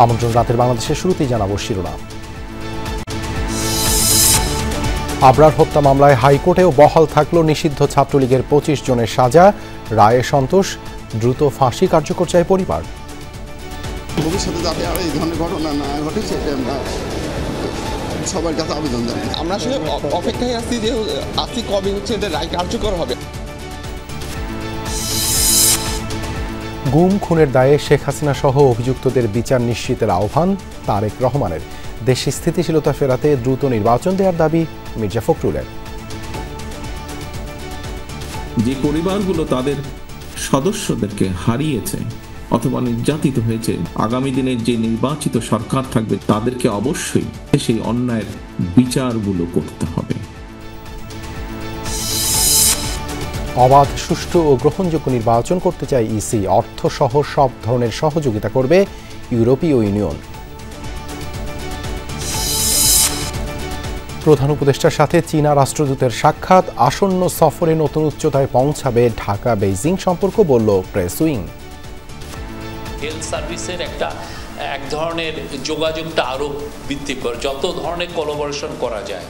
আমন্ত্রণ রাতের বাংলাদেশের শুরুতেই জানাবো শিরোনাম। আবরার হত্যা মামলায় হাইকোর্টেও বহাল থাকলো নিষিদ্ধ ছাত্রলীগের 25 জনের সাজা, রায়ে সন্তোষ, দ্রুত ফাঁসি কার্যকর চায় পরিবার। ভবিষ্যতে যাতে আর এই ধরনের ঘটনা না ঘটে সেটা আমরা সবার কাছে আবেদন জানাই। আমরা আসলে অপেক্ষায় আছি যে আজকে কবে হচ্ছে এদের রায় কার্যকর হবে। গুম খুনের দায়ে শেখ হাসিনা সহ অভিযুক্তদের বিচার নিশ্চিতের আহ্বান তারেক রহমানের। দেশে স্থিতিশীলতা ফেরাতে দ্রুত নির্বাচন দেওয়ার দাবি মির্জা ফখরুলের। যে পরিবারগুলো তাদের সদস্যদেরকে হারিয়েছে অথবা নির্যাতিত হয়েছে, আগামী দিনের যে নির্বাচিত সরকার থাকবে তাদেরকে অবশ্যই সেই অন্যায়ের বিচারগুলো করতে হবে। অবাধ, সুষ্ঠু ও গ্রহণযোগ্য নির্বাচন করতে চায় ইসি। অর্থসহ সব ধরনের সহযোগিতা করবে ইউরোপীয় ইউনিয়ন। প্রধান উপদেষ্টার সাথে চীনা রাষ্ট্রদূতের সাক্ষাৎ। আসন্ন সফরে নতুন উচ্চতায় পৌঁছাবে ঢাকা বেইজিং সম্পর্ক, বলল প্রেস উইং। হেলথ সার্ভিসের এক ধরনের যোগাযোগটা আরও বৃদ্ধি করে, যত ধরনের কোলাবোরেশন করা যায়।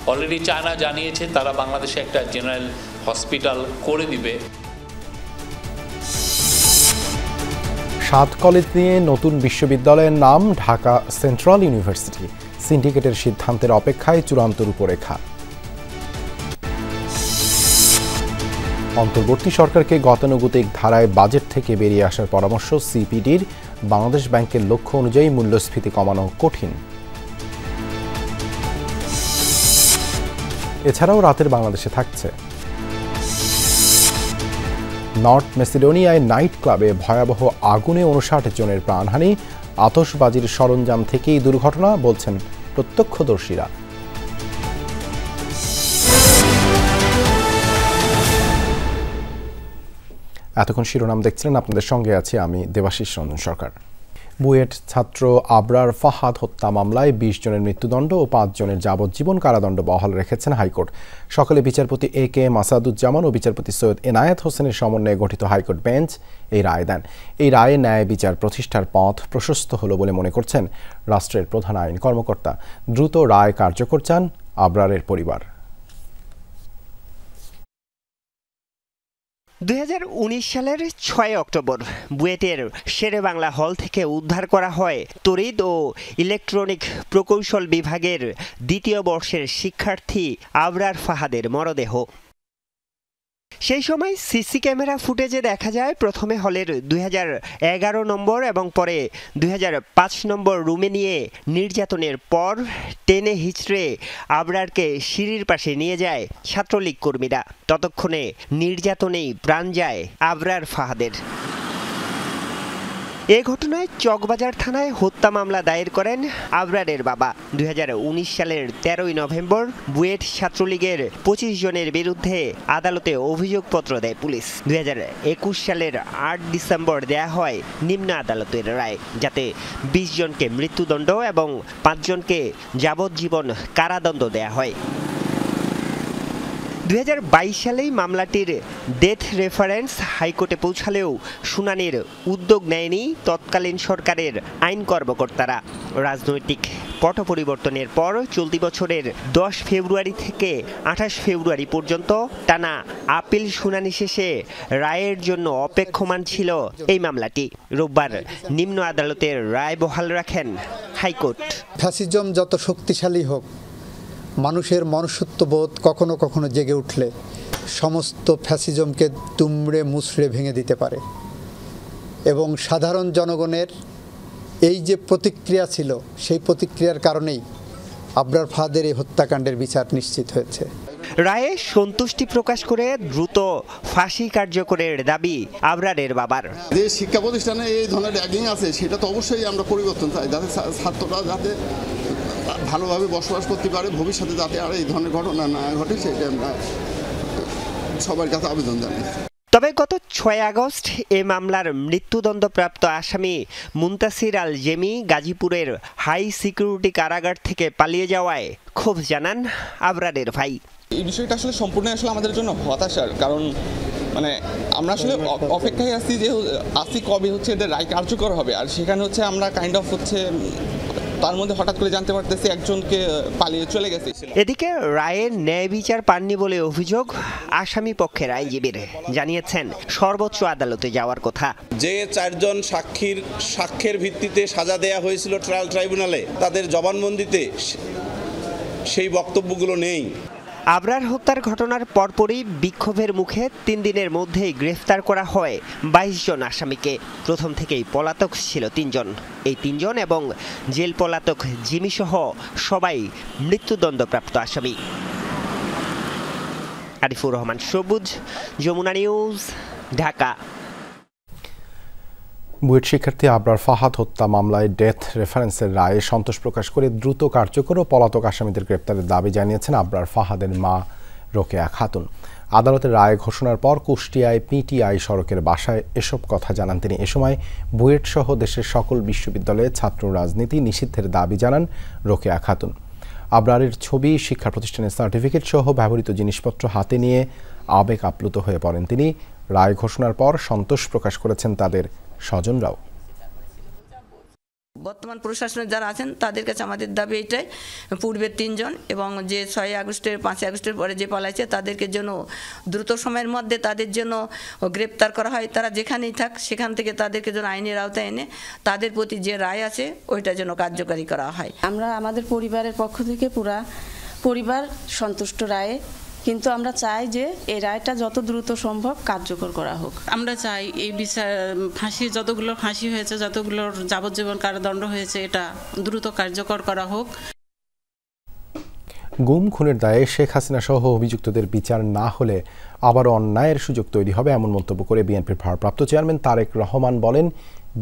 অলরেডি চায়না জানিয়েছে তারা বাংলাদেশে একটা জেনারেল হসপিটাল করে দিবে। 7 কলেজ নিয়ে নতুন বিশ্ববিদ্যালয়ের নাম ঢাকা সেন্ট্রাল ইউনিভার্সিটি। সিন্ডিকেটের সিদ্ধান্তের অপেক্ষায় চূড়ান্ত রূপরেখা। অন্তর্বর্তী সরকারকে গতানুগতিক ধারায় বাজেট থেকে বেরিয়ে আসার পরামর্শ সিপিডির। বাংলাদেশ ব্যাংকের লক্ষ্য অনুযায়ী মূল্যস্ফীতি কমানো কঠিন। এছাড়াও রাতের বাংলাদেশে থাকছে নর্থ মেসিডোনিয়ায় নাইট ক্লাবে ভয়াবহ আগুনে 59 জনের প্রাণহানি। আতশবাজির সরঞ্জাম থেকেই দুর্ঘটনা, বলছেন প্রত্যক্ষদর্শীরা। এতক্ষণ শিরোনাম দেখছিলেন, আপনাদের সঙ্গে আছি আমি দেবাশিস রঞ্জন সরকার। বুয়েট ছাত্র আবরার ফাহাদ হত্যা মামলায় 20 জনের মৃত্যুদণ্ড ও 5 জনের যাবজ্জীবন কারাদণ্ড বহাল রেখেছেন হাইকোর্ট। সকালে বিচারপতি AK মাসাদুজ্জামান ও বিচারপতি সৈয়দ এনায়েত হোসেনের সমন্বয়ে গঠিত হাইকোর্ট বেঞ্চ এই রায় দেন। এই রায়ে ন্যায় বিচার প্রতিষ্ঠার পথ প্রশস্ত হলো বলে মনে করছেন রাষ্ট্রের প্রধান আইন কর্মকর্তা। দ্রুত রায় কার্যকর চান আবরারের পরিবার। 2019 সালের 6 অক্টোবর বুয়েটের শেরে বাংলা হল থেকে উদ্ধার করা হয় তড়িৎ ও ইলেকট্রনিক প্রকৌশল বিভাগের 2য় বর্ষের শিক্ষার্থী আবরার ফাহাদের মরদেহ। সেই সময় সিসি ক্যামেরা ফুটেজে দেখা যায় প্রথমে হলের 2011 নম্বর এবং পরে 2005 নম্বর রুমে নিয়ে নির্যাতনের পর টেনে হিচড়ে আবরারকে সিঁড়ির পাশে নিয়ে যায় ছাত্রলীগ কর্মীরা। ততক্ষণে নির্যাতনেই প্রাণ যায় আবরার ফাহাদের। এ ঘটনায় চকবাজার থানায় হত্যা মামলা দায়ের করেন আবরারের বাবা। 2019 সালের 13 নভেম্বর বুয়েট ছাত্রলীগের 25 জনের বিরুদ্ধে আদালতে অভিযোগপত্র দেয় পুলিশ। 2021 সালের 8 ডিসেম্বর দেয়া হয় নিম্ন আদালতের রায়, যাতে 20 জনকে মৃত্যুদণ্ড এবং 5 জনকে যাবজ্জীবন কারাদণ্ড দেয়া হয়। 2022 সালেই মামলাটির ডেথ রেফারেন্স হাইকোর্টে পৌঁছালেও শুনানির উদ্যোগ নেয়নি তৎকালীন সরকারের আইন কর্মকর্তারা। রাজনৈতিক পট পরিবর্তনের পর চলতি বছরের 10 ফেব্রুয়ারি থেকে 28 ফেব্রুয়ারি পর্যন্ত টানা আপিল শুনানি শেষে রায়ের জন্য অপেক্ষমান ছিল এই মামলাটি। রোববার নিম্ন আদালতের রায় বহাল রাখেন হাইকোর্ট। ফ্যাসিজম যত শক্তিশালী হোক, মানুষের মনুষ্যত্ববোধ কখনো কখনো জেগে উঠলে সমস্ত ফ্যাসিজমকে দুমড়ে মুচড়ে ভেঙে দিতে পারে। এবং সাধারণ জনগণের এই যে প্রতিক্রিয়া ছিল, সেই প্রতিক্রিয়ার কারণেই আবরার ফাহাদের এই হত্যাকাণ্ডের বিচার নিশ্চিত হয়েছে। রায়ে সন্তুষ্টি প্রকাশ করে দ্রুত ফাঁসি কার্যকরের দাবি আবরারের বাবার। যে শিক্ষা প্রতিষ্ঠানে এই ধরনের র্যাগিং আছে সেটা তো অবশ্যই আমরা পরিবর্তন চাই, যাতে ছাত্ররা যাতে ভালোভাবে বসবাস করতে পারে, ভবিষ্যতে যাতে আর এই ধরনের ঘটনা না ঘটে সেটা আমরা সবার কাছে আবেদন জানাই। তবে গত 6 আগস্ট এ মামলার মৃত্যুদণ্ডপ্রাপ্ত আসামি মুনতাসির আল জেমি গাজীপুরের হাই সিকিউরিটি কারাগার থেকে পালিয়ে যাওয়ায় ক্ষোভ জানান আবরারের ভাই। এই বিষয়টা আসলে সম্পূর্ণ আমাদের জন্য হতাশার, কারণ মানে আমরা আসলে অপেক্ষায় আছি যে কবে হচ্ছে এদের রায় কার্যকর হবে, আর সেখানে হচ্ছে আমরা কাইন্ড অফ হচ্ছে তার মধ্যে হঠাৎ করে জানতে পারতেছি একজনকে পালিয়ে চলে গেছে। এদিকে রায়ের ন্যায় বিচার পাননি বলে অভিযোগ আসামি পক্ষের আইনজীবীর, জানিয়েছেন সর্বোচ্চ আদালতে যাওয়ার কথা। যে 4 জন সাক্ষ্যের ভিত্তিতে সাজা দেয়া হয়েছিল ট্রায়াল ট্রাইব্যুনালে, তাদের জবানবন্দিতে সেই বক্তব্যগুলো নেই। আবরার হত্যার ঘটনার পরপরই বিক্ষোভের মুখে 3 দিনের মধ্যেই গ্রেফতার করা হয় 22 জন আসামিকে। প্রথম থেকেই পলাতক ছিল 3 জন। এই 3 জন এবং জেল পলাতক জিমি সহ সবাই মৃত্যুদণ্ডপ্রাপ্ত আসামি। আরিফুর রহমান সবুজ, যমুনা নিউজ, ঢাকা। বুয়েট শিক্ষার্থী আবরার ফাহাদ হত্যা মামলায় ডেথ রেফারেন্সের রায়ে সন্তোষ প্রকাশ করে দ্রুত কার্যকর ও পলাতক আসামিদের গ্রেপ্তারের দাবি জানিয়েছেন আবরার ফাহাদের মা রোকেয়া খাতুন। আদালতের রায় ঘোষণার পর কুষ্টিয়ায় পিটিআই সড়কের বাসায় এসব কথা জানান তিনি। এ সময় বুয়েট সহ দেশের সকল বিশ্ববিদ্যালয়ে ছাত্র রাজনীতি নিষিদ্ধের দাবি জানান রোকেয়া খাতুন। আবরারের ছবি, শিক্ষা প্রতিষ্ঠানের সার্টিফিকেট সহ ব্যবহৃত জিনিসপত্র হাতে নিয়ে আবেগ আপ্লুত হয়ে পড়েন তিনি। রায় ঘোষণার পর সন্তোষ প্রকাশ করেছেন তাদের স্বজনরাও। বর্তমান প্রশাসনে যারা আছেন তাদের কাছে আমাদের দাবি এটাই, পূর্বের 3 জন এবং যে 6 আগস্টের 5 আগস্টের পরে যে পালাইছে তাদেরকে যেন দ্রুত সময়ের মধ্যে তাদের জন্য গ্রেপ্তার করা হয়। তারা যেখানেই থাক সেখান থেকে তাদেরকে যেন আইনের আওতায় এনে তাদের প্রতি যে রায় আছে ওইটা যেন কার্যকারী করা হয়। আমরা আমাদের পরিবারের পক্ষ থেকে পুরা পরিবার সন্তুষ্ট রায়ে, কিন্তু আমরা চাই যে এই রায়টা যত দ্রুত সম্ভব কার্যকর করা হোক। আমরা চাই এই বিচার ফাঁসি, যতগুলো ফাঁসি হয়েছে, যতগুলোর যাবজ্জীবন কারাদণ্ড হয়েছে, এটা দ্রুত কার্যকর করা হোক। গুম খুনের দায়ে শেখ হাসিনা সহ অভিযুক্তদের বিচার না হলে আবারও অন্যায়ের সুযোগ তৈরি হবে, এমন মন্তব্য করে বিএনপির ভারপ্রাপ্ত চেয়ারম্যান তারেক রহমান বলেন,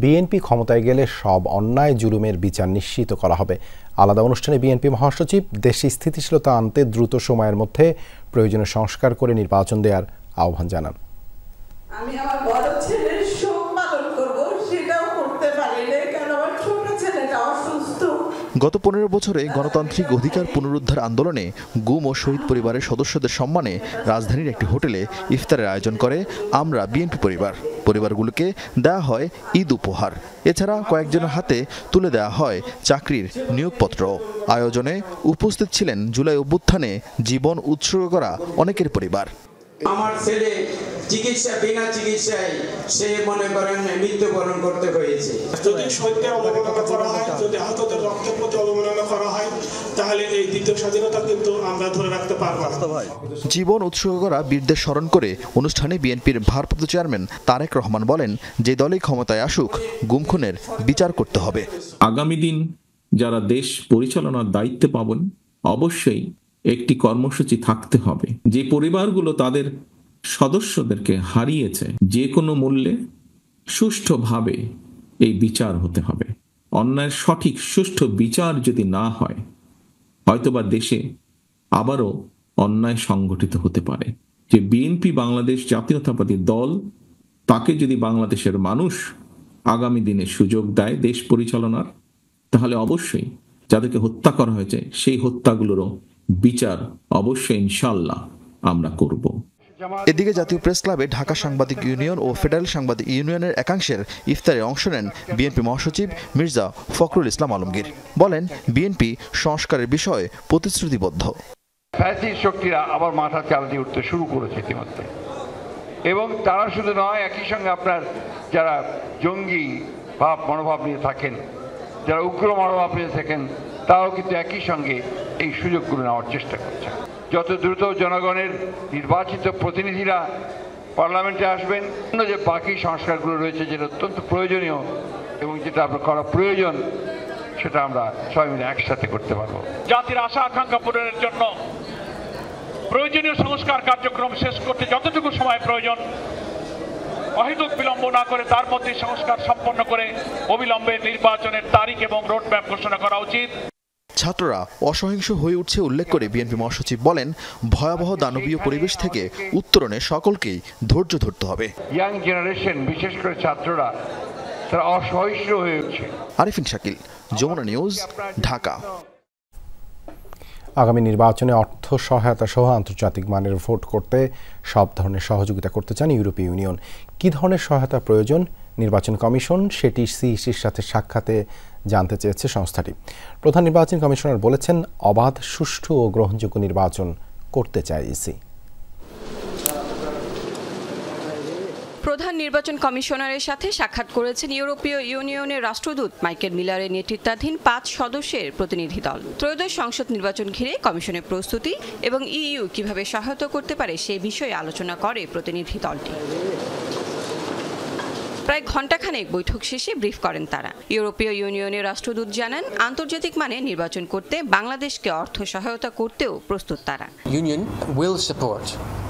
বিএনপি ক্ষমতায় গেলে সব অন্যায় জুলুমের বিচার নিশ্চিত করা হবে। আলাদা অনুষ্ঠানে বিএনপি মহাসচিব দেশে স্থিতিশীলতা আনতে দ্রুত সময়ের মধ্যে প্রয়োজনীয় সংস্কার করে নির্বাচন দেওয়ার আহ্বান জানান। আমি আমার বড় ছেলের শোক পালন করব, সেটাও করতে পারি না কারণ আমার ছোট ছেলেটা অসুস্থ। গত 15 বছরে গণতান্ত্রিক অধিকার পুনরুদ্ধার আন্দোলনে গুম ও শহীদ পরিবারের সদস্যদের সম্মানে রাজধানীর একটি হোটেলে ইফতারের আয়োজন করে আমরা বিএনপি পরিবারগুলোকে দেওয়া হয় ঈদ উপহার। এছাড়া কয়েকজনের হাতে তুলে দেওয়া হয় চাকরির নিয়োগপত্র। আয়োজনে উপস্থিত ছিলেন জুলাই অভ্যুত্থানে জীবন উৎসর্গ করা অনেকের পরিবার। আমার ছেলে বিনা চিকিৎসায় সে মনে করেন মৃত্যুবরণ করতে হয়েছে। যদি শহীদদের অবমাননা করা হয়, যদি আহতদের রক্তের প্রতি অবমাননা করা হয়, তাহলে এই দ্বিতীয় স্বাধীনতা কিন্তু আমরা ধরে রাখতে পারব না। জীবন উৎসর্গ করা বীরদের স্মরণ করে অনুষ্ঠানে বিএনপির ভারপ্রাপ্ত চেয়ারম্যান তারেক রহমান বলেন, যে দলই ক্ষমতায় আসুক গুম খুনের বিচার করতে হবে। আগামী দিন যারা দেশ পরিচালনার দায়িত্বে পাবেন, অবশ্যই একটি কর্মসূচি থাকতে হবে। যে পরিবারগুলো তাদের সদস্যদেরকে হারিয়েছে, যে কোনো মূল্যে সুষ্ঠুভাবে এই বিচার হতে হবে। অন্যায়ের সঠিক সুষ্ঠু বিচার যদি না হয়, হয়তোবা দেশে আবারও অন্যায় সংগঠিত হতে পারে। যে বিএনপি বাংলাদেশ জাতীয়তাবাদী দল, তাকে যদি বাংলাদেশের মানুষ আগামী দিনে সুযোগ দেয় দেশ পরিচালনার, তাহলে অবশ্যই যাদেরকে হত্যা করা হয়েছে সেই হত্যাগুলোরও বিচার অবশ্যই ইনশাআল্লাহ আমরা করব। এদিকে জাতীয় প্রেস ক্লাবে ঢাকা সাংবাদিক ইউনিয়ন ও ফেডারেল সাংবাদিক ইউনিয়নের একাংশের ইফতারে অংশ নেন বিএনপি মহাসচিব মির্জা ফখরুল ইসলাম আলমগীর। বলেন, বিএনপি সংস্কারের বিষয়ে প্রতিশ্রুতিবদ্ধ। ফ্যাসিস্ট শক্তিরা আবার মাথা চালাতে উঠতে শুরু করেছে ইতিমধ্যে, এবং তারা শুধু নয়, একই সঙ্গে আপনার যারা জঙ্গি মনোভাব নিয়ে থাকেন, যারা উগ্র মনোভাব নিয়ে থাকেন, তারাও কিন্তু একই সঙ্গে এই সুযোগগুলো নেওয়ার চেষ্টা করছে। যত দ্রুত জনগণের নির্বাচিত প্রতিনিধিরা পার্লামেন্টে আসবেন, যে বাকি সংস্কারগুলো রয়েছে যেটা অত্যন্ত প্রয়োজনীয় এবং যেটা আপনার করা প্রয়োজন, সেটা আমরা সবাই মিলে একসাথে করতে পারবো। জাতির আশা আকাঙ্ক্ষা পূরণের জন্য প্রয়োজনীয় সংস্কার কার্যক্রম শেষ করতে যতটুকু সময় প্রয়োজন, অহেতুক বিলম্ব না করে তার মধ্যে সংস্কার সম্পন্ন করে অবিলম্বে নির্বাচনের তারিখ এবং রোডম্যাপ ঘোষণা করা উচিত। ছাত্ররা অসহিংস হয়ে উঠছে উল্লেখ করে বিএনপি মহাসচিব বলেন, ভয়াবহ দানবীয় পরিবেশ থেকে উত্তরণে সকলকেই ধৈর্য ধরতে হবে। ইয়াং জেনারেশন, বিশেষ করে ছাত্ররা, তারা অসহিষ্ণু হয়ে উঠছে। আরিফিন শাকিল, যমুনা নিউজ, ঢাকা। আগামী নির্বাচনে অর্থ সহায়তা সহ আন্তর্জাতিক মানের ভোট করতে সব ধরনের সহযোগিতা করতে চান ইউরোপীয় ইউনিয়ন। কী ধরনের সহায়তা প্রয়োজন নির্বাচন কমিশন সেটি সিইসির সাথে সাক্ষাতে জানতে চেয়েছে সংস্থাটি। প্রধান নির্বাচন কমিশনার বলেছেন, অবাধ, সুষ্ঠু ও গ্রহণযোগ্য নির্বাচন করতে চায় ইসি। প্রধান নির্বাচন কমিশনারের সাথে সাক্ষাৎ করেছেন ইউরোপীয় ইউনিয়নের রাষ্ট্রদূত মাইকেল মিলারের নেতৃত্বাধীন ৫ সদস্যের প্রতিনিধি দল। ত্রয়োদশ সংসদ নির্বাচন ঘিরে কমিশনের প্রস্তুতি এবং ইইউ কিভাবে সহায়তা করতে পারে সেই বিষয়ে আলোচনা করে প্রতিনিধি দলটি। প্রায় ঘণ্টাখানেক বৈঠক শেষে ব্রিফ করেন তারা। ইউরোপীয় ইউনিয়নের রাষ্ট্রদূত জানান, আন্তর্জাতিক মানে নির্বাচন করতে বাংলাদেশকে অর্থ সহায়তা করতেও প্রস্তুত তারা। Union will support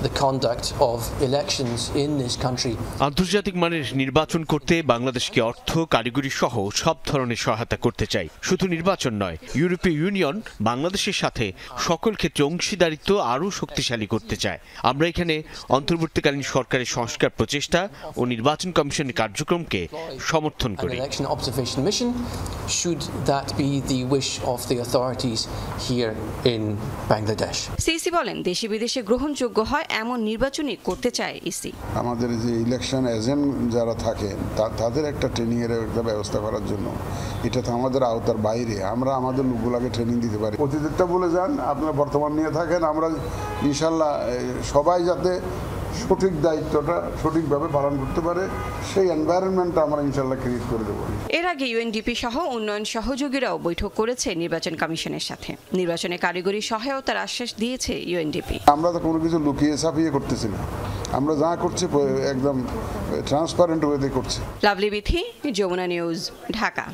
the conduct of elections in this country. আন্তর্জাতিক মানের নির্বাচন করতে বাংলাদেশকে অর্থ, কারিগরি সহ সব ধরনের সহায়তা করতে চাই। শুধু নির্বাচন নয়, ইউরোপীয় ইউনিয়ন বাংলাদেশের সাথে সকল ক্ষেত্রে অংশীদারিত্ব আরও শক্তিশালী করতে চায়। আমরা এখানে অন্তর্বর্তীকালীন সরকারের সংস্কার প্রচেষ্টা ও নির্বাচন কমিশনের কার্যক্রমকে সমর্থন করি। সিইসি বলেন, দেশে বিদেশে গ্রহণযোগ্য হয় এমন নির্বাচনই করতে চায় ইসি। আমাদের যে ইলেকশন এজেন্ট যারা থাকে তাদের একটা ট্রেনিং এর একটা ব্যবস্থা করার জন্য, এটা তো আমাদের আওতার বাইরে, আমরা আমাদের লোকগুলোকে ট্রেনিং দিতে পারি। অতীতটা বলে যান, আপনারা বর্তমান নিয়ে থাকেন, আমরা ইনশাল্লাহ সবাই যাতে সঠিক দায়িত্বটা সঠিকভাবে পালন করতে পারে সেই এনভায়রনমেন্টটা আমরা ইনশাল্লাহ ক্রিয়েট করে দেবো। এর আগে ইউএনডিপি সহ উন্নয়ন সহযোগীরাও বৈঠক করেছে নির্বাচন কমিশনের সাথে। নির্বাচনে কারিগরি সহায়তার আশ্বাস দিয়েছে ইউএনডিপি। আমরা তো কোনো কিছু লুকিয়ে ছাপিয়ে করতেছি না, আমরা যা করছি একদম ট্রান্সপারেন্ট ওয়েতে করছি। লাভলি বিথি, যমুনা নিউজ, ঢাকা।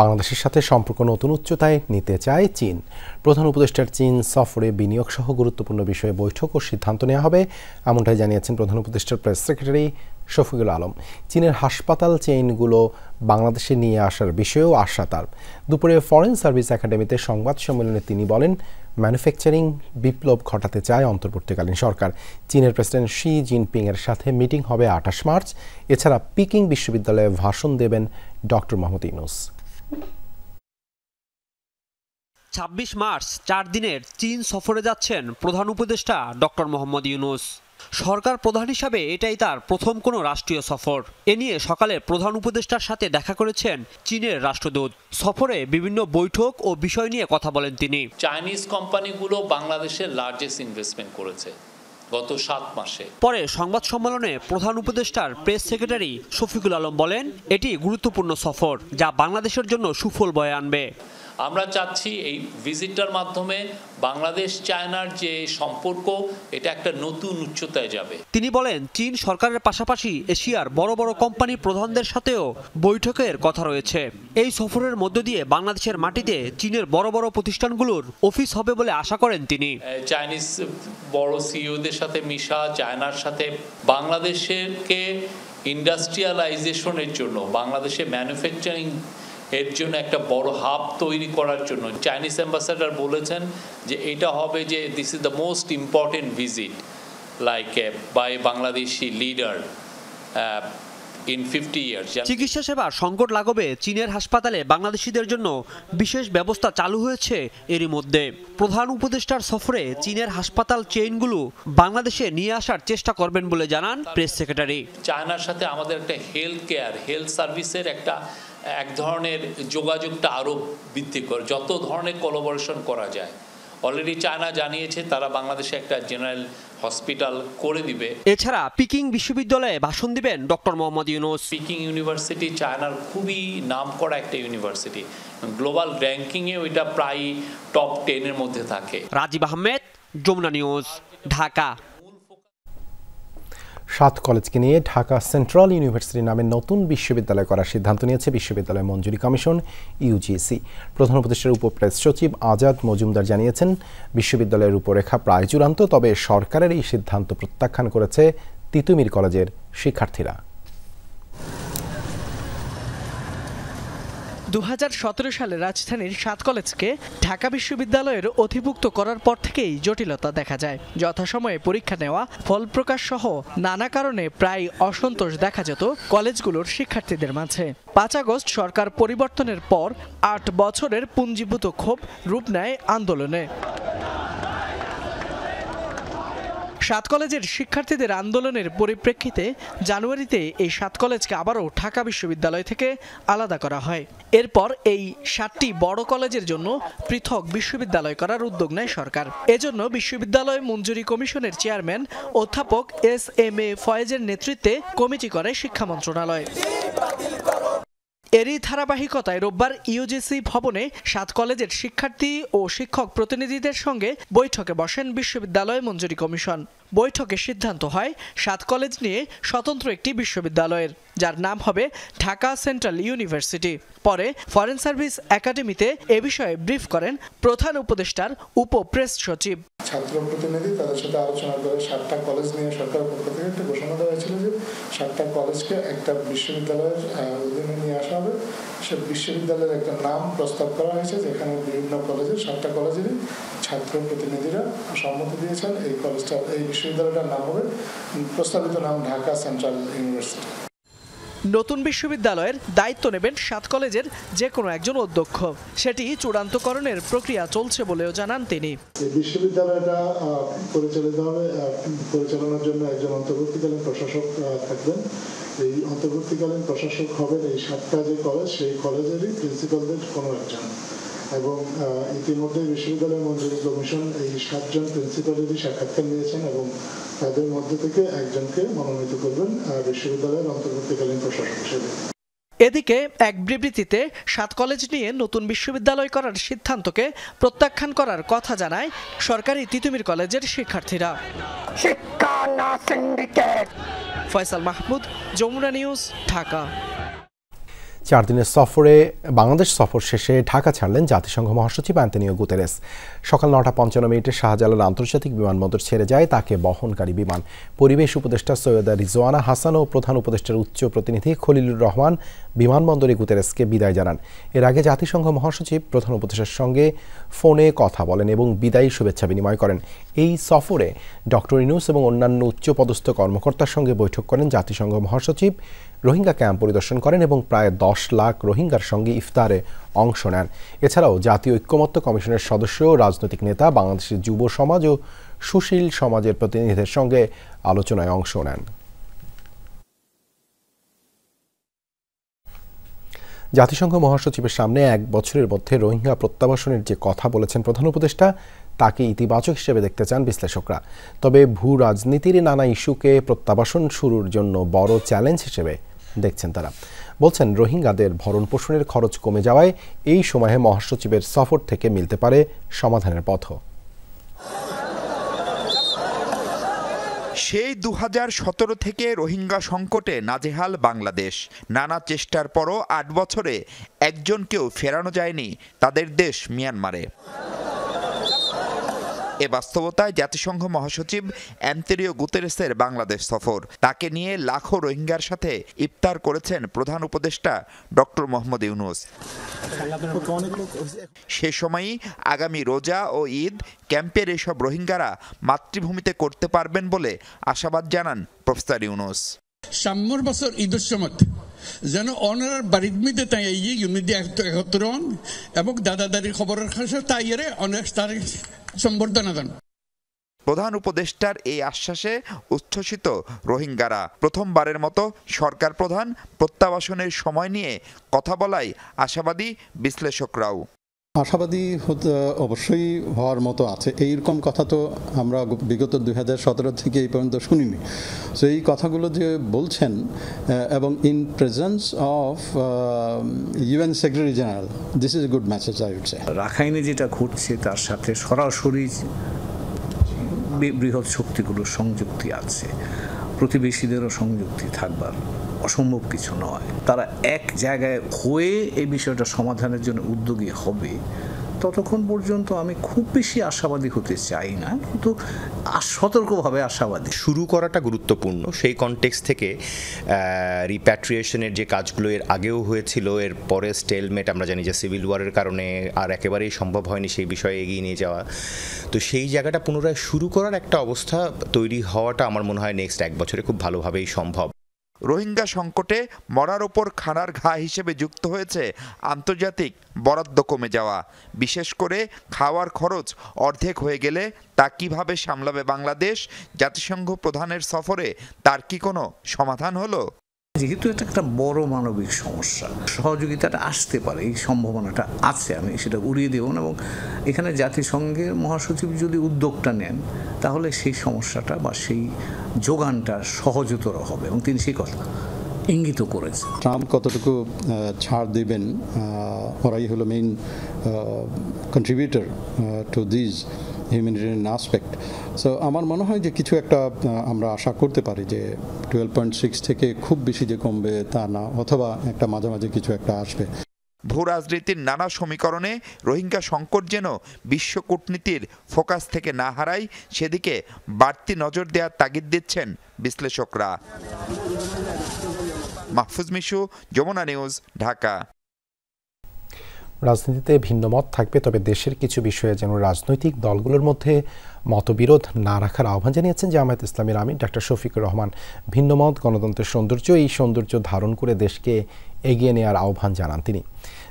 বাংলাদেশের সাথে সম্পর্ক নতুন উচ্চতায় নিতে চায় চীন। প্রধান উপদেষ্টার চীন সফরে বিনিয়োগ সহ গুরুত্বপূর্ণ বিষয়ে বৈঠক ও সিদ্ধান্ত নেওয়া হবে, এমনটাই জানিয়েছেন প্রধান উপদেষ্টার প্রেস সেক্রেটারি শফিকুল আলম। চীনের হাসপাতাল চেইনগুলো বাংলাদেশে নিয়ে আসার বিষয়েও আশা তার। দুপুরে ফরেন সার্ভিস একাডেমিতে সংবাদ সম্মেলনে তিনি বলেন, ম্যানুফ্যাকচারিং বিপ্লব ঘটাতে চায় অন্তর্বর্তীকালীন সরকার। চীনের প্রেসিডেন্ট শি জিনপিং এর সাথে মিটিং হবে ২৮ মার্চ। এছাড়া পিকিং বিশ্ববিদ্যালয়ে ভাষণ দেবেন ডক্টর মোহাম্মদ ইউনূস। ২৬ মার্চ ৪ দিনের চীন সফরে যাচ্ছেন প্রধান উপদেষ্টা ডক্টর মোহাম্মদ ইউনূস। সরকার প্রধান হিসাবে এটাই তার প্রথম কোনো রাষ্ট্রীয় সফর। এ নিয়ে সকালে প্রধান উপদেষ্টার সাথে দেখা করেছেন চীনের রাষ্ট্রদূত। সফরে বিভিন্ন বৈঠক ও বিষয় নিয়ে কথা বলেন তিনি। চাইনিজ কোম্পানিগুলো বাংলাদেশে লার্জেস্ট ইনভেস্টমেন্ট করেছে গত ৭ মাসে। পরে সংবাদ সম্মেলনে প্রধান উপদেষ্টার প্রেস সেক্রেটারি শফিকুল আলম বলেন, এটি গুরুত্বপূর্ণ সফর যা বাংলাদেশের জন্য সুফল বয়ে আনবে। আমরা চাচ্ছি এই ভিজিটটার মাধ্যমে বাংলাদেশ চায়নার যে সম্পর্ক এটা একটা নতুন উচ্চতায় যাবে। তিনি বলেন, চীন সরকারের পাশাপাশি এশিয়ার বড় বড় কোম্পানির প্রধানদের সাথেও বৈঠকের কথা রয়েছে। এই সফরের মধ্য দিয়ে বাংলাদেশের মাটিতে চীনের বড় বড় প্রতিষ্ঠানগুলোর অফিস হবে বলে আশা করেন তিনি। চাইনিজ বড় সিইওদের সাথে মিশা, চায়নার সাথে বাংলাদেশকে ইন্ডাস্ট্রিয়ালাইজেশনের জন্য, বাংলাদেশে ম্যানুফ্যাকচারিং এর জন্য একটা বড় হাব তৈরি করার জন্য চাইনিজ অ্যাম্বাসাডার বলেছেন যে এটা হবে যে this is the most important visit like by Bangladeshi leader in 50 years. চিকিৎসা সেবার সংকট লাঘবে চীনের হাসপাতালে বাংলাদেশিদের জন্য বিশেষ ব্যবস্থা চালু হয়েছে এরই মধ্যে। প্রধান উপদেষ্টার সফরে চীনের হাসপাতাল চেইনগুলো বাংলাদেশে নিয়ে আসার চেষ্টা করবেন বলে জানান প্রেস সেক্রেটারি। চায়নার সাথে আমাদের একটা হেলথ সার্ভিসের এক ধরনের যোগাযোগটা আরও বৃদ্ধি করে, যত ধরনের কোলাবোরেশন করা যায়। অলরেডি চায়না জানিয়েছে তারা বাংলাদেশে একটা জেনারেল হসপিটাল করে দিবে। এছাড়া পিকিং বিশ্ববিদ্যালয়ে ভাষণ দিবেন doctor Mohammad Yunus. Peking university চায়নার খুবই নামকরা একটা ইউনিভার্সিটি, গ্লোবাল র্যাঙ্কিংয়ে ওইটা প্রায় টপ 10 এর মধ্যে থাকে। রাজীব আহমেদ, যমুনা নিউজ, ঢাকা। ৭ কলেজকে নিয়ে ঢাকা সেন্ট্রাল ইউনিভার্সিটি নামে নতুন বিশ্ববিদ্যালয় করার সিদ্ধান্ত নিয়েছে বিশ্ববিদ্যালয় মঞ্জুরি কমিশন ইউজিসি। প্রধান উপদেষ্টার উপপ্রেস সচিব আজাদ মজুমদার জানিয়েছেন, বিশ্ববিদ্যালয়ের রূপরেখা প্রায় চূড়ান্ত, তবে সরকারের এই সিদ্ধান্ত প্রত্যাখ্যান করেছে তিতুমির কলেজের শিক্ষার্থীরা। 2017 সালে রাজধানীর 7 কলেজকে ঢাকা বিশ্ববিদ্যালয়ের অধিভুক্ত করার পর থেকেই জটিলতা দেখা যায়। যথাসময়ে পরীক্ষা নেওয়া, ফল প্রকাশ সহ নানা কারণে প্রায় অসন্তোষ দেখা যেত কলেজগুলোর শিক্ষার্থীদের মাঝে। 5 আগস্ট সরকার পরিবর্তনের পর 8 বছরের পুঞ্জীভূত ক্ষোভ রূপ নেয় আন্দোলনে। 7 কলেজের শিক্ষার্থীদের আন্দোলনের পরিপ্রেক্ষিতে জানুয়ারিতে এই 7 কলেজকে আবারও ঢাকা বিশ্ববিদ্যালয় থেকে আলাদা করা হয়। এরপর এই 7টি বড় কলেজের জন্য পৃথক বিশ্ববিদ্যালয় করার উদ্যোগ নেয় সরকার। এজন্য বিশ্ববিদ্যালয় মঞ্জুরি কমিশনের চেয়ারম্যান অধ্যাপক SM A ফয়েজের নেতৃত্বে কমিটি করে শিক্ষা মন্ত্রণালয়। এরই ধারাবাহিকতায় রোববার ইউজিসি ভবনে 7 কলেজের শিক্ষার্থী ও শিক্ষক প্রতিনিধিদের সঙ্গে বৈঠকে বসেন বিশ্ববিদ্যালয় মঞ্জুরি কমিশন। বৈঠকে সিদ্ধান্ত হয় 7 কলেজ নিয়ে স্বতন্ত্র একটি বিশ্ববিদ্যালয়ের, যার নাম হবে ঢাকা সেন্ট্রাল ইউনিভার্সিটি। পরে ফরেন সার্ভিস একাডেমিতে এ বিষয়ে ব্রিফ করেন প্রধান উপদেষ্টার প্রেস সচিব। ছাত্র প্রতিনিধি তাদের সাথে আলোচনা করে 7টা কলেজ নিয়ে সরকারের পক্ষ থেকে একটা ঘোষণা দেওয়া হয়েছিল যে 7টা কলেজকে একটা বিশ্ববিদ্যালয়ের অধীনে নিয়ে আসা হবে। সে বিশ্ববিদ্যালয়ের একটা নাম প্রস্তাব করা হয়েছে, যেখানে বিভিন্ন কলেজের 7টা কলেজেরই ছাত্র প্রতিনিধিরা সম্মতি দিয়েছেন। এই বিশ্ববিদ্যালয়টার নাম হবে, প্রস্তাবিত নাম ঢাকা সেন্ট্রাল ইউনিভার্সিটি। নতুন বিশ্ববিদ্যালয়ের দায়িত্ব নেবেন 7 কলেজের যে কোনো একজন অধ্যক্ষ। সেটি চূড়ান্তকরণের প্রক্রিয়া চলছে বলেও জানান তিনি। এই বিশ্ববিদ্যালয়টা পরিচালনার জন্য একজন অন্তর্বর্তীকালীন প্রশাসক থাকবেন। এই অন্তর্বর্তীকালীন প্রশাসক হবেন এই 7টা যে কলেজ, সেই কলেজেরই প্রিন্সিপালদের কোনো একজন। এবং ইতিমধ্যে বিশ্ববিদ্যালয় মঞ্জুরি কমিশন এই 7 জন প্রিন্সিপালেরই সাক্ষাৎকার নিয়েছেন এবং তাদের মধ্যে থেকে একজনকে মনোনীত করবেন বিশ্ববিদ্যালয়ের অন্তর্বর্তীকালীন প্রশাসক হিসেবে। এদিকে এক বিবৃতিতে 7 কলেজ নিয়ে নতুন বিশ্ববিদ্যালয় করার সিদ্ধান্তকে প্রত্যাখ্যান করার কথা জানায় সরকারি তিতুমির কলেজের শিক্ষার্থীরা। ফয়সাল মাহমুদ, যমুনা নিউজ, ঢাকা। 4 দিনের সফরে বাংলাদেশ সফর শেষে ঢাকা ছাড়লেন জাতিসংঘ মহাসচিব অ্যান্তনিও গুতেরেস। সকাল 9:55 শাহজালাল আন্তর্জাতিক বিমানবন্দর ছেড়ে যায় তাকে বহনকারী বিমান। পরিবেশ উপদেষ্টা সৈয়দা রিজওয়ানা হাসান ও প্রধান উপদেষ্টার উচ্চ প্রতিনিধি খলিলুর রহমান বিমানবন্দরে গুতেরেসকে বিদায় জানান। এর আগে জাতিসংঘ মহাসচিব প্রধান উপদেষ্টার সঙ্গে ফোনে কথা বলেন এবং বিদায়ী শুভেচ্ছা বিনিময় করেন। এই সফরে ডক্টর ইউনূস এবং অন্যান্য উচ্চপদস্থ কর্মকর্তার সঙ্গে বৈঠক করেন জাতিসংঘ মহাসচিব, রোহিঙ্গা ক্যাম্প পরিদর্শন করেন এবং প্রায় 10 লাখ রোহিঙ্গার সঙ্গে ইফতারে অংশ নেন। এছাড়াও জাতীয় ঐক্যমত্য কমিশনের সদস্য, রাজনৈতিক নেতা, বাংলাদেশের যুব সমাজ ও সুশীল সমাজের প্রতিনিধিদের সঙ্গে আলোচনায় অংশ নেন। জাতিসংঘ মহাসচিবের সামনে 1 বছরের মধ্যে রোহিঙ্গা প্রত্যাবাসনের যে কথা বলেছেন প্রধান উপদেষ্টা, তাকে ইতিবাচক হিসেবে দেখতে চান বিশ্লেষকরা। তবে ভূ রাজনীতির নানা ইস্যুকে প্রত্যাবাসন শুরুর জন্য বড় চ্যালেঞ্জ হিসেবে দেখছেন তারা। বলছেন রোহিঙ্গাদের ভরণ পোষণের খরচ কমে যাওয়ায় এই সময়ে মহাসচিবের সফর থেকে মিলতে পারে সমাধানের পথও। সেই 2017 থেকে রোহিঙ্গা সংকটে নাজেহাল বাংলাদেশ। নানা চেষ্টার পরও 8 বছরে একজনকেও ফেরানো যায়নি তাদের দেশ মিয়ানমারে। এ বাস্তবতায় জাতিসংঘ মহাসচিব অ্যান্তনিও গুতেরেসের বাংলাদেশ সফর। তাকে নিয়ে লাখো রোহিঙ্গার সাথে ইফতার করেছেন প্রধান উপদেষ্টা ডক্টর মোহাম্মদ ইউনূস। সে সময়ই আগামী রোজা ও ঈদ ক্যাম্পের এসব রোহিঙ্গারা মাতৃভূমিতে করতে পারবেন বলে আশাবাদ জানান প্রফেসর ইউনূস। সামনের বছর ঈদের সময় যেন অনার বাড়ির মধ্যে তাই ইউনিটি একত্র হন এবং দাদাদারির খবরের কাছে তাইরে অনেক তারিখ সম্বর্ধনা দেন। প্রধান উপদেষ্টার এই আশ্বাসে উচ্ছ্বসিত রোহিঙ্গারা। প্রথমবারের মতো সরকার প্রধান প্রত্যাবাসনের সময় নিয়ে কথা বলায় আশাবাদী বিশ্লেষকরাও। আশাবাদী অবশ্যই হওয়ার মতো আছে। এইরকম কথা তো আমরা বিগত 2017 থেকে এই পর্যন্ত শুনিনি। সো এই কথাগুলো যে বলছেন এবং in presence of UN secretary general, this is a good message I would say. রাখাইনে যেটা ঘটছে তার সাথে সরাসরি বৃহৎ শক্তিগুলোর সংযুক্তি আছে, প্রতিবেশীদেরও সংযুক্তি থাকবার অসম্ভব কিছু নয়। তারা এক জায়গায় হয়ে এই বিষয়টা সমাধানের জন্য উদ্যোগী হবে, ততক্ষণ পর্যন্ত আমি খুব বেশি আশাবাদী হতে চাই না, কিন্তু সতর্কভাবে আশাবাদী। শুরু করাটা গুরুত্বপূর্ণ। সেই কনটেক্সট থেকে রিপ্যাট্রিয়েশনের যে কাজগুলো এর আগেও হয়েছিল, এর পরে স্টেলমেট, আমরা জানি যে সিভিল ওয়ারের কারণে আর একেবারেই সম্ভব হয়নি সেই বিষয়ে এগিয়ে নিয়ে যাওয়া। তো সেই জায়গাটা পুনরায় শুরু করার একটা অবস্থা তৈরি হওয়াটা আমার মনে হয় নেক্সট 1 বছরে খুব ভালোভাবেই সম্ভব। রোহিঙ্গা সংকটে মরার ওপর খানার ঘা হিসেবে যুক্ত হয়েছে আন্তর্জাতিক বরাদ্দ কমে যাওয়া। বিশেষ করে খাওয়ার খরচ অর্ধেক হয়ে গেলে তা কিভাবে সামলাবে বাংলাদেশ? জাতিসংঘ প্রধানের সফরে তার কি কোনো সমাধান হলো? যেহেতু এটা একটা বড় মানবিক সমস্যা, সহযোগিতাটা আসতে পারে, এই সম্ভাবনাটা আছে, আমি সেটা উড়িয়ে দেব না। এবং এখানে জাতিসংঘের মহাসচিব যদি উদ্যোগটা নেন তাহলে সেই সমস্যাটা বা সেই যোগানটা সহজতর হবে, এবং তিনি সেই কথা ইঙ্গিত করেছে। ট্রাম্প কতটুকু ছাড় দিবেন, ওরাই হলো main contributor to this humanitarian aspect. So আমার মনে হয় যে কিছু একটা আমরা আশা করতে পারি যে 12.6 থেকে খুব বেশি যে কমবে তা না, অথবা একটা মাঝামাঝি কিছু একটা আসবে। ভূ রাজনীতির নানা সমীকরণে রোহিঙ্গা সংকট যেন বিশ্ব কূটনীতির ফোকাস থেকে না হারায়, সেদিকে বাড়তি নজর দেওয়ার তাগিদ দিচ্ছেন বিশ্লেষকরা। মাহফুজ মিশু, যমুনা নিউজ, ঢাকা। রাজনীতিতে ভিন্ন মত থাকবে, তবে দেশের কিছু বিষয়ে যেন রাজনৈতিক দলগুলোর মধ্যে মতবিরোধ না রাখার আহ্বান জানিয়েছেন জামায়াত ইসলামীর আমির ডক্টর শফিকুর রহমান। ভিন্ন মত গণতন্ত্রের সৌন্দর্য, এই সৌন্দর্য ধারণ করে দেশকে এগিয়ে নেওয়ার আহ্বান জানান তিনি।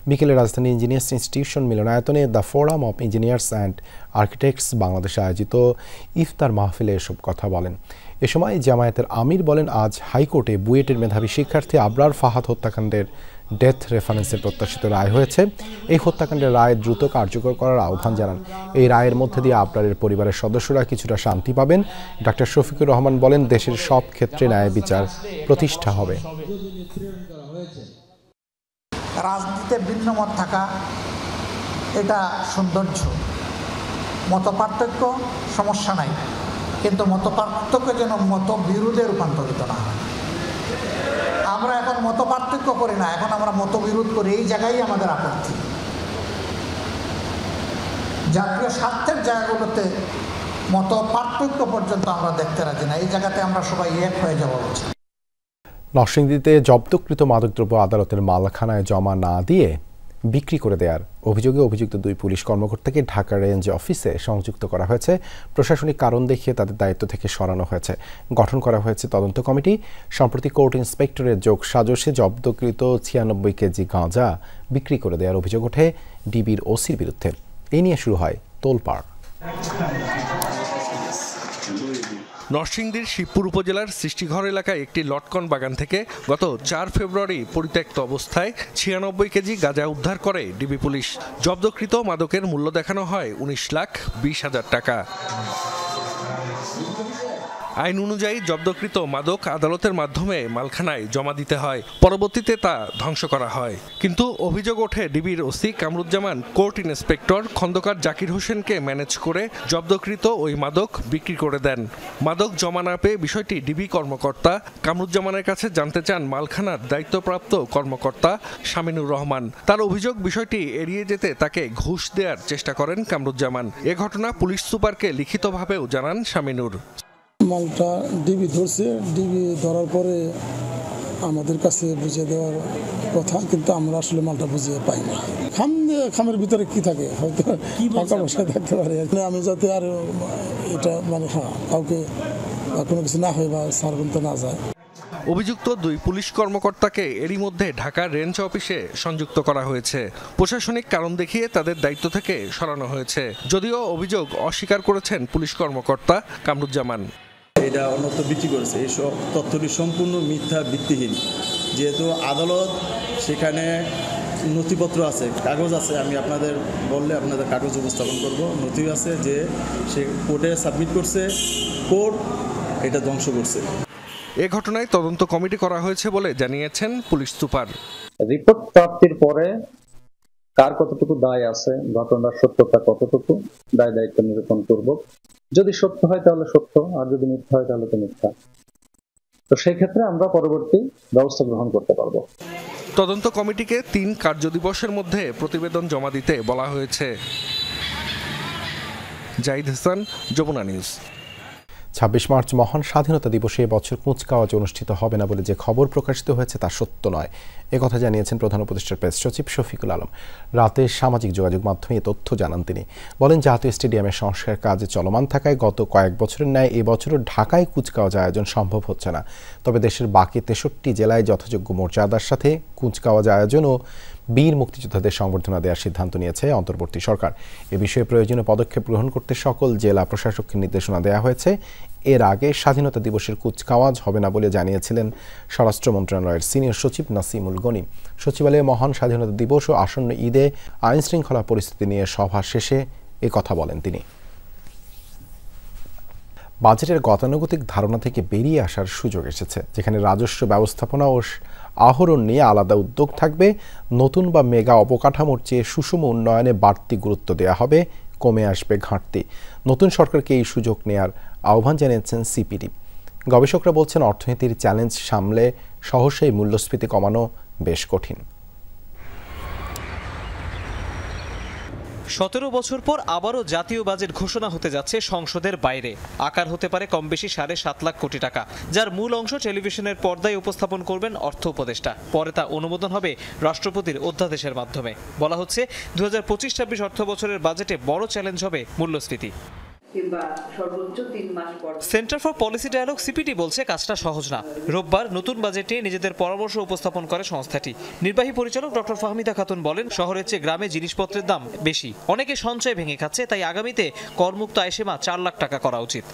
বিকেলে রাজধানী ইঞ্জিনিয়ার্স ইনস্টিটিউশন মিলনায়তনে the forum of engineers and architects বাংলাদেশে আয়োজিত ইফতার মাহফিলে এসব কথা বলেন। এ সময় জামায়াতের আমির বলেন, আজ হাইকোর্টে বুয়েটের মেধাবী শিক্ষার্থী আবরার ফাহাদ হত্যাকাণ্ডের ডেথ রেফারেন্সের প্রত্যাশিত রায় হয়েছে। এই হত্যাকাণ্ডের রায় দ্রুত কার্যকর করার আহ্বান জানান। এই রায়ের মধ্যে দিয়ে আবরারের পরিবারের সদস্যরা কিছুটা শান্তি পাবেন। ডক্টর শফিকুর রহমান বলেন, দেশের সব ক্ষেত্রে ন্যায় বিচার প্রতিষ্ঠা হবে। রাজনীতিতে ভিন্ন মত থাকা এটা সৌন্দর্য, মত পার্থক্য সমস্যা নাই, কিন্তু মত পার্থক্য যেন মত বিরোধে রূপান্তরিত না হয়। আমরা এখন মত পার্থক্য করি না, এখন আমরা মতবিরোধ করি, এই জায়গায় আমাদের আপত্তি। জাতীয় স্বার্থের জায়গাগুলোতে মত পার্থক্য পর্যন্ত আমরা দেখতে রাজি না, এই জায়গাতে আমরা সবাই এক হয়ে যাওয়া উচিত। নরসিংদীতে জব্দকৃত মাদকদ্রব্য আদালতের মালখানায় জমা না দিয়ে বিক্রি করে দেওয়ার অভিযোগে অভিযুক্ত 2 পুলিশ কর্মকর্তাকে ঢাকা রেঞ্জ অফিসে সংযুক্ত করা হয়েছে। প্রশাসনিক কারণ দেখিয়ে তাদের দায়িত্ব থেকে সরানো হয়েছে। গঠন করা হয়েছে তদন্ত কমিটি। সম্প্রতি কোর্ট ইন্সপেক্টরের যোগ সাজসে জব্দকৃত 96 কেজি গাঁজা বিক্রি করে দেওয়ার অভিযোগ ওঠে ডিবির ওসির বিরুদ্ধে। এই নিয়ে শুরু হয় তোলপাড়। নরসিংদীর শিবপুর উপজেলার সৃষ্টিঘর এলাকায় একটি লটকন বাগান থেকে গত 4 ফেব্রুয়ারি পরিত্যক্ত অবস্থায় 96 কেজি গাঁজা উদ্ধার করে ডিবি পুলিশ। জব্দকৃত মাদকের মূল্য দেখানো হয় 19,20,000 টাকা। আইন অনুযায়ী জব্দকৃত মাদক আদালতের মাধ্যমে মালখানায় জমা দিতে হয়, পরবর্তীতে তা ধ্বংস করা হয়। কিন্তু অভিযোগ ওঠে ডিবির OC Kamruzzaman court inspector Khandakar Zakir হোসেনকে ম্যানেজ করে জব্দকৃত ওই মাদক বিক্রি করে দেন। মাদক জমা না পেয়ে বিষয়টি ডিবি কর্মকর্তা কামরুজ্জামানের কাছে জানতে চান মালখানার দায়িত্বপ্রাপ্ত কর্মকর্তা শামিনুর রহমান। তার অভিযোগ, বিষয়টি এড়িয়ে যেতে তাকে ঘুষ দেওয়ার চেষ্টা করেন কামরুজ্জামান। এ ঘটনা পুলিশ সুপারকে লিখিতভাবেও জানান শামিনুর। মালটা ডিবি ধরছে, ডিবি ধরার পরে আমাদের কাছে বুঝিয়ে দেওয়ার কথা, কিন্তু আমরা আসলে মালটা বুঝিয়ে পাই না। খামের ভিতরে কি থাকে, হয়তো টাকা পয়সা থাকতে পারে। আমি যাতে আর এটা কাউকে কোনো কিছু না হয় বা সার্ভেন্টে না যায়। অভিযুক্ত 2 পুলিশ কর্মকর্তাকে এরই মধ্যে ঢাকা রেঞ্জ অফিসে সংযুক্ত করা হয়েছে। প্রশাসনিক কারণ দেখিয়ে তাদের দায়িত্ব থেকে সরানো হয়েছে, যদিও অভিযোগ অস্বীকার করেছেন পুলিশ কর্মকর্তা কামরুজ্জামান। এটা অন্যত্র বিক্রি করেছে, এই সব তথ্যটি সম্পূর্ণ মিথ্যা, ভিত্তিহীন। যেহেতু আদালত সেখানে নথিপত্র আছে, কাগজ আছে, আমি আপনাদের বললে আপনাদের কাগজ উপস্থাপন করব। নথি আছে যে সে কোর্টে সাবমিট করছে, কোর্ট এটা ধ্বংস করছে। এ ঘটনায় তদন্ত কমিটি করা হয়েছে বলে জানিয়েছেন পুলিশ সুপার। রিপোর্ট প্রাপ্তির পরে কার কতটুকু দায় আছে, ঘটনার সত্যতা কতটুকু, দায় দায়িত্ব নিরূপণ করব। যদি সত্য হয় তাহলে সত্য, আর যদি মিথ্যা হয় তাহলে তো মিথ্যা। তো সেই ক্ষেত্রে আমরা পরবর্তী ব্যবস্থা গ্রহণ করতে পারবো। তদন্ত কমিটিকে 3 কার্যদিবসের মধ্যে প্রতিবেদন জমা দিতে বলা হয়েছে। জাহিদ হাসান, যমুনা নিউজ। ২৬ মার্চ মহান স্বাধীনতা দিবসে এবছর কুচকাওয়াজ অনুষ্ঠিত হবে না বলে যে খবর প্রকাশিত হয়েছে তা সত্য নয়, একথা জানিয়েছেন প্রধান উপদেষ্টার প্রেস সচিব শফিকুল আলম। রাতে সামাজিক যোগাযোগ মাধ্যমে এ তথ্য জানান তিনি। বলেন, জাতীয় স্টেডিয়ামের সংস্কার কাজ চলমান থাকায় গত কয়েক বছরের ন্যায় এবছরও ঢাকায় কুচকাওয়াজ আয়োজন সম্ভব হচ্ছে না। তবে দেশের বাকি 63 জেলায় যথাযোগ্য মর্যাদার সাথে কুচকাওয়াজ আয়োজন ও বীর মুক্তিযোদ্ধাদের সংবর্ধনা দেওয়ার সিদ্ধান্ত নিয়েছে অন্তর্বর্তী সরকার। এ বিষয়ে প্রয়োজনীয় পদক্ষেপ গ্রহণ করতে সকল জেলা প্রশাসককে নির্দেশনা দেওয়া হয়েছে। এর আগে স্বাধীনতা দিবসের কুচকাওয়াজ হবে না বলে জানিয়েছিলেন স্বরাষ্ট্র মন্ত্রণালয়ের সিনিয়র সচিব নাসিমুল গনি। সচিবালয়ে মহান স্বাধীনতা দিবস ও আসন্ন ঈদে আইন শৃঙ্খলা পরিস্থিতি নিয়ে সভা শেষে এ কথা বলেন তিনি। বাজেটের গতানুগতিক ধারণা থেকে বেরিয়ে আসার সুযোগ এসেছে, যেখানে রাজস্ব ব্যবস্থাপনা ও আহরণ নিয়ে আলাদা উদ্যোগ থাকবে। নতুন বা মেগা অবকাঠামোর চেয়ে সুষম উন্নয়নে বাড়তি গুরুত্ব দেওয়া হবে, কমে আসবে ঘাটতি। নতুন সরকারকে এই সুযোগ নেয়ার আহ্বান জানিয়েছেন সিপিডি। গবেষকরা বলছেন, অর্থনীতির চ্যালেঞ্জ সামলে সহসাই মূল্যস্ফীতি কমানো বেশ কঠিন। 17 বছর পর আবারও জাতীয় বাজেট ঘোষণা হতে যাচ্ছে সংসদের বাইরে। আকার হতে পারে কম বেশি ৭.৫ লাখ কোটি টাকা, যার মূল অংশ টেলিভিশনের পর্দায় উপস্থাপন করবেন অর্থ উপদেষ্টা। পরে তা অনুমোদন হবে রাষ্ট্রপতির অধ্যাদেশের মাধ্যমে। বলা হচ্ছে 2025-26 অর্থ বছরের বাজেটে বড় চ্যালেঞ্জ হবে মূল্যস্ফীতি। Centre for policy dialogue CPD বলছে কাজটা সহজ না। রোববার নতুন বাজেটে নিজেদের পরামর্শ উপস্থাপন করে সংস্থাটি। নির্বাহী পরিচালক ডক্টর ফাহমিদা খাতুন বলেন, শহরের চেয়ে গ্রামে জিনিসপত্রের দাম বেশি, অনেকে সঞ্চয় ভেঙে খাচ্ছে, তাই আগামীতে করমুক্ত আয়সীমা 4 লাখ টাকা করা উচিত।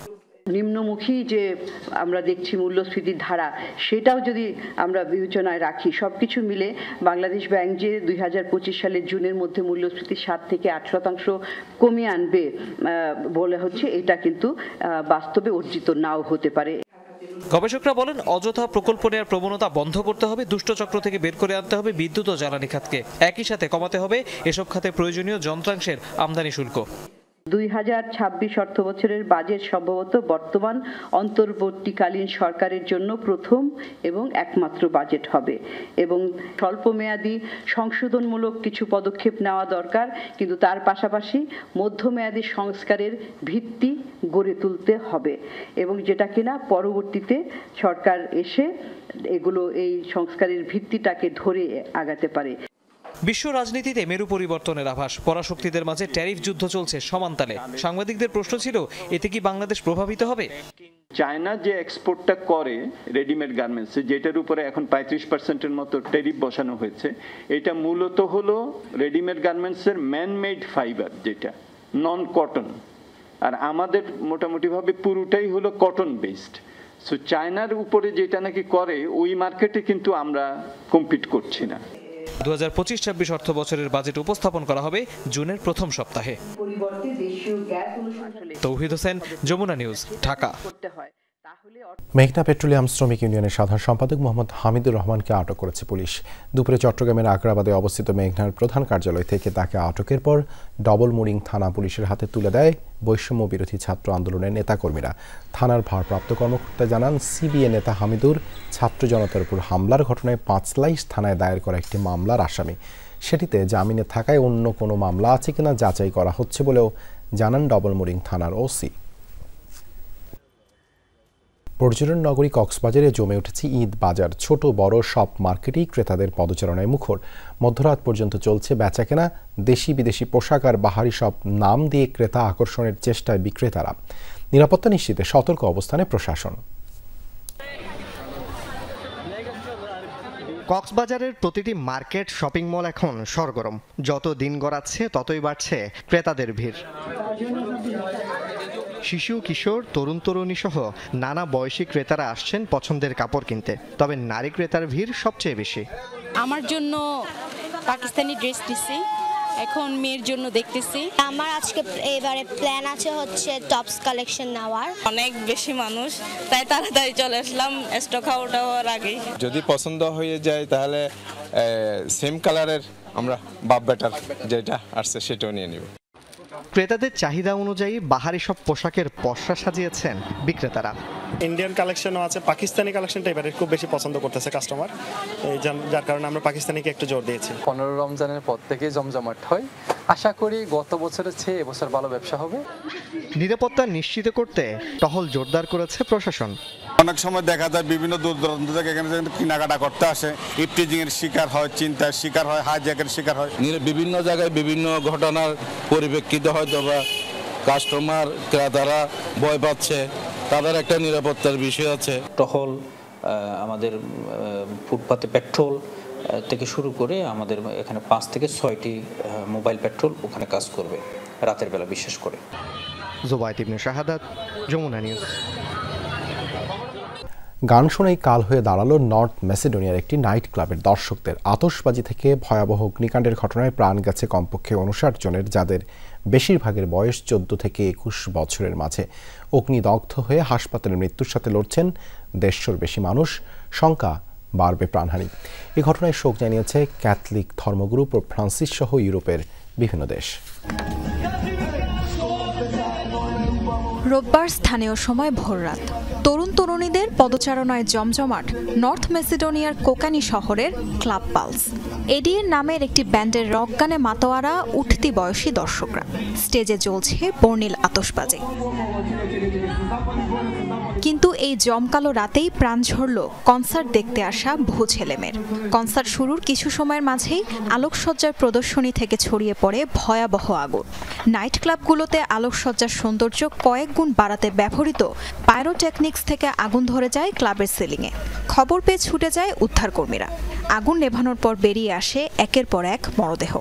নিম্নমুখী যে আমরা দেখছি মূল্যস্ফীতির ধারা, সেটাও যদি আমরা বিবেচনায় রাখি, সবকিছু মিলে বাংলাদেশ ব্যাংক যে 2025 সালের জুনের মধ্যে মূল্যস্ফীতি 7 থেকে 8% কমিয়ে আনবে বলে হচ্ছে, এটা কিন্তু বাস্তবে অর্জিত নাও হতে পারে। গবেষকরা বলেন, অযথা প্রকল্প নেওয়ার প্রবণতা বন্ধ করতে হবে, দুষ্টচক্র থেকে বের করে আনতে হবে বিদ্যুৎ ও জ্বালানি খাতকে। একই সাথে কমাতে হবে এসব খাতে প্রয়োজনীয় যন্ত্রাংশের আমদানি শুল্ক। 2026 অর্থ বছরের বাজেট সম্ভবত বর্তমান অন্তর্বর্তীকালীন সরকারের জন্য প্রথম এবং একমাত্র বাজেট হবে, এবং স্বল্পমেয়াদী সংশোধনমূলক কিছু পদক্ষেপ নেওয়া দরকার, কিন্তু তার পাশাপাশি মধ্যমেয়াদী সংস্কারের ভিত্তি গড়ে তুলতে হবে, এবং যেটা কিনা পরবর্তীতে সরকার এসে এগুলো এই সংস্কারের ভিত্তিটাকে ধরে আগাতে পারে। বিশ্ব রাজনীতিতে মেরু পরিবর্তনের আভাস। পরাশক্তিদের মাঝে ট্যারিফ যুদ্ধ চলছে সমানতালে। সাংবাদিকদের প্রশ্ন ছিল, এতে কি বাংলাদেশ প্রভাবিত হবে? চায়না যে এক্সপোর্টটা করে রেডিমেড গার্মেন্টসে, যেটার উপরে এখন 35%-এর মতো ট্যারিফ বসানো হয়েছে, এটা মূলত হলো রেডিমেড গার্মেন্টসের ম্যানমেড ফাইবার, যেটা নন কটন, আর আমাদের মোটামুটিভাবে পুরোটাই হলো কটন বেসড। সো চায়নার উপরে যেটা নাকি করে, ওই মার্কেটে কিন্তু আমরা কম্পিট করছি না। 2025-26 অর্থ বছরের বাজেট উপস্থাপন করা হবে জুনের প্রথম সপ্তাহে। তৌহিদ হোসেন, যমুনা নিউজ, ঢাকা। মেঘনা পেট্রোলিয়াম শ্রমিক ইউনিয়নের সাধারণ সম্পাদক মোহাম্মদ হামিদুর রহমানকে আটক করেছে পুলিশ। দুপুরে চট্টগ্রামের আগ্রাবাদে অবস্থিত মেঘনার প্রধান কার্যালয় থেকে তাকে আটকের পর ডবল মুরিং থানা পুলিশের হাতে তুলে দেয় বৈষম্য বিরোধী ছাত্র আন্দোলনের নেতাকর্মীরা। থানার ভারপ্রাপ্ত কর্মকর্তা জানান, সিবিএ নেতা হামিদুর ছাত্র জনতার উপর হামলার ঘটনায় পাঁচলাইশ থানায় দায়ের করা একটি মামলার আসামি। সেটিতে জামিনে থাকায় অন্য কোনো মামলা আছে কিনা যাচাই করা হচ্ছে বলেও জানান ডবল মুরিং থানার ওসি। পর্যটন নগরী কক্সবাজারে জমে উঠেছে ঈদ বাজার। ছোট বড় সব মার্কেটেই ক্রেতাদের পদচারণায় মুখর। মধ্যরাত পর্যন্ত চলছে বেচাকেনা। দেশি বিদেশি পোশাক আর বাহারি সব নাম দিয়ে ক্রেতা আকর্ষণের চেষ্টায় বিক্রেতারা। নিরাপত্তা নিশ্চিতে সতর্ক অবস্থানে প্রশাসন। কক্সবাজারের প্রতিটি মার্কেট, শপিং মল এখন সরগরম। যত দিন গড়াচ্ছে ততই বাড়ছে ক্রেতাদের ভিড়। শিশু, কিশোর, তরুণ তরুণী সহ নানা বয়সী ক্রেতারা আসছেন পছন্দের কাপড় কিনতে। তবে নারী ক্রেতার ভিড় সবচেয়ে বেশি। আমার জন্য পাকিস্তানি ড্রেস নিছি, এখন মেয়ের জন্য দেখতেছি। আমার আজকে এবারে প্ল্যান আছে হচ্ছে টপস কালেকশন নেওয়ার। অনেক বেশি মানুষ, তাই তাড়াতাড়ি চলে আসলাম স্টক আউট হওয়ার আগেই। যদি পছন্দ হয়ে যায় তাহলে সেম কালারের আমরা বাপ বেটার যেটা আসছে সেটাও নিয়ে নিব। ক্রেতাদের চাহিদা অনুযায়ী বাহারি সব পোশাকের পসরা সাজিয়েছেন বিক্রেতারা। ইন্ডিয়ান কালেকশনও আছে, পাকিস্তানি কালেকশনটা এবারে খুব বেশি পছন্দ করতেছে কাস্টমার, যার কারণে আমরা পাকিস্তানিকে একটু জোর দিয়েছি। 15 রমজানের পর থেকে জমজমাট হয়, আশা করি গত বছরের চেয়ে এবছর ভালো ব্যবসা হবে। নিরাপত্তা নিশ্চিত করতে টহল জোরদার করেছে প্রশাসন। অনেক সময় দেখা যায় বিভিন্ন দূর দূরান্ত থেকে এখানে কেনাকাটা করতে আসে, ইফটিজিং এর শিকার হয়, চিন্তার শিকার হয়, হাইজ্যাকের শিকার হয়। বিভিন্ন জায়গায় বিভিন্ন ঘটনার পরিপ্রেক্ষিতে হয়তো বা কাস্টমার ক্রেতারা ভয় পাচ্ছে, তাদের একটা নিরাপত্তার বিষয় আছে। টহল, আমাদের ফুটপাতে পেট্রোল থেকে শুরু করে আমাদের এখানে 5 থেকে 6টি মোবাইল পেট্রোল ওখানে কাজ করবে রাতের বেলা বিশেষ করে। জুবায়েদ ইবনে শাহাদাত, যমুনা নিউজ। গান শোনাই কাল হয়ে দাঁড়ালো নর্থ ম্যাসেডোনিয়ার একটি নাইট ক্লাবের দর্শকদের। আতশবাজি থেকে ভয়াবহ অগ্নিকাণ্ডের ঘটনায় প্রাণ গেছে কমপক্ষে 59 জনের, যাদের বেশিরভাগের বয়স 14 থেকে 21 বছরের মাঝে। অগ্নিদগ্ধ হয়ে হাসপাতালে মৃত্যুর সাথে লড়ছেন 150 বেশি মানুষ, শঙ্কা বাড়বে প্রাণহানি। এই ঘটনায় শোক জানিয়েছে ক্যাথলিক ধর্মগুরু পোপ ফ্রান্সিস সহ ইউরোপের বিভিন্ন দেশ। রোববার স্থানীয় সময় ভোররাত তরুণ তরুণীদের পদচারণায় জমজমাট নর্থ ম্যাসেডোনিয়ার কোকানি শহরের ক্লাব পালস। এডিএর নামের একটি ব্যান্ডের রক গানে মাতোয়ারা উঠতি বয়সী দর্শকরা। স্টেজে জ্বলছে বর্ণিল আতশবাজি। কিন্তু এই জমকালো রাতেই প্রাণ ঝরল কনসার্ট দেখতে আসা বহু ছেলেমেয়ের। কনসার্ট শুরুর কিছু সময়ের মাঝেই আলোকসজ্জার প্রদর্শনী থেকে ছড়িয়ে পড়ে ভয়াবহ আগুন। নাইট ক্লাবগুলোতে আলোকসজ্জার সৌন্দর্য কয়েক গুণ বাড়াতে ব্যবহৃত পাইরোটেকনিক্স থেকে আগুন ধরে যায় ক্লাবের সিলিংয়ে। খবর পেয়ে ছুটে যায় উদ্ধারকর্মীরা। আগুন নেভানোর পর বেরিয়ে আসে একের পর এক মরদেহ।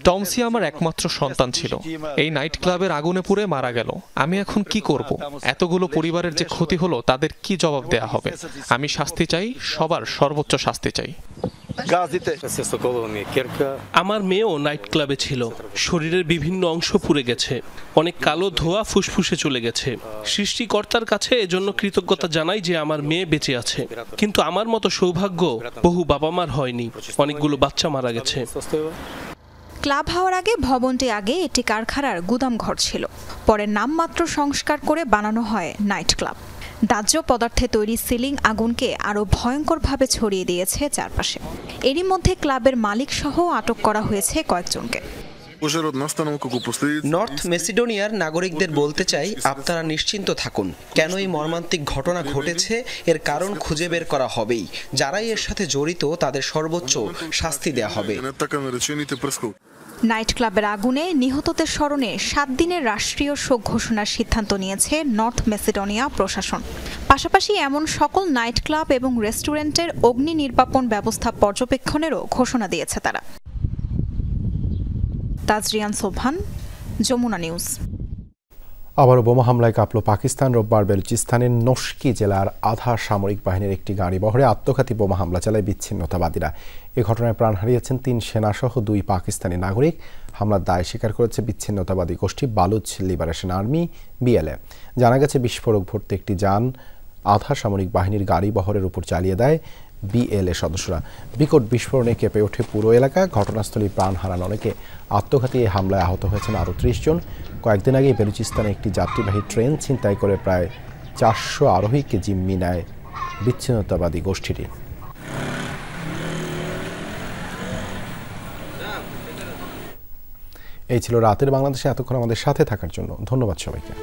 টমসি আমার একমাত্র সন্তান ছিল, এই নাইট ক্লাবের আগুনে পুড়ে মারা গেল। আমি এখন কি করব? এতগুলো পরিবারের যে ক্ষতি হলো তাদের কি জবাব দেয়া হবে? আমি শাস্তি চাই, সবার সর্বোচ্চ শাস্তি চাই। আমার মেয়েও নাইট ক্লাবে ছিল, শরীরের বিভিন্ন অংশ পুড়ে গেছে, অনেক কালো ধোঁয়া ফুসফুসে চলে গেছে। সৃষ্টিকর্তার কাছে এজন্য কৃতজ্ঞতা জানাই যে আমার মেয়ে বেঁচে আছে, কিন্তু আমার মতো সৌভাগ্য বহু বাবা মার হয়নি, অনেকগুলো বাচ্চা মারা গেছে। ক্লাব হওয়ার আগে ভবনটি আগে একটি কারখানার গুদাম ঘর ছিল, পরে নামমাত্র সংস্কার করে বানানো হয় নাইট ক্লাব। দাহ্য পদার্থে তৈরি সিলিং আগুনকে আরও ভয়ঙ্করভাবে ছড়িয়ে দিয়েছে চারপাশে। এরই মধ্যে ক্লাবের মালিক সহ আটক করা হয়েছে কয়েকজনকে। নর্থ মেসিডোনিয়ার নাগরিকদের বলতে চাই, আপনারা নিশ্চিন্ত থাকুন। কেন এই মর্মান্তিক ঘটনা ঘটেছে এর কারণ খুঁজে বের করা হবেই। যারাই এর সাথে জড়িত তাদের সর্বোচ্চ শাস্তি দেয়া হবে। নাইট ক্লাবের আগুনে নিহতদের স্মরণে 7 দিনের রাষ্ট্রীয় শোক ঘোষণার সিদ্ধান্ত নিয়েছে নর্থ ম্যাসেডোনিয়া প্রশাসন। পাশাপাশি এমন সকল নাইট ক্লাব এবং রেস্টুরেন্টের অগ্নি নির্বাপন ব্যবস্থা পর্যবেক্ষণেরও ঘোষণা দিয়েছে তারা। তাজরিয়ান সোভান, যমুনা নিউজ। আবারও বোমা হামলায় কাঁপল পাকিস্তান। রোববার বেলুচিস্তানের নস্কি জেলার আধা সামরিক বাহিনীর একটি গাড়ি বহরে আত্মঘাতী বোমা হামলা চালায় বিচ্ছিন্নতাবাদীরা। এ ঘটনায় প্রাণ হারিয়েছেন 3 সেনাসহ 2 পাকিস্তানি নাগরিক। হামলার দায় স্বীকার করেছে বিচ্ছিন্নতাবাদী গোষ্ঠী বালুচ লিবারেশন আর্মি BLA। জানা গেছে বিস্ফোরক ভর্তি একটি যান আধা সামরিক বাহিনীর গাড়ি বহরের উপর চালিয়ে দেয় BLA সদস্যরা। বিকট বিস্ফোরণে কেঁপে ওঠে পুরো এলাকা। ঘটনাস্থলে প্রাণ হারান অনেকে। আত্মঘাতী এই হামলায় আহত হয়েছেন আরও 30 জন। কয়েকদিন আগে বেলুচিস্তানে একটি যাত্রীবাহী ট্রেন ছিনতাই করে প্রায় 400 আরোহীকে জিম্মি নেয় বিচ্ছিন্নতাবাদী গোষ্ঠীটি। এই ছিল রাতের বাংলাদেশে। এতক্ষণ আমাদের সাথে থাকার জন্য ধন্যবাদ সবাইকে।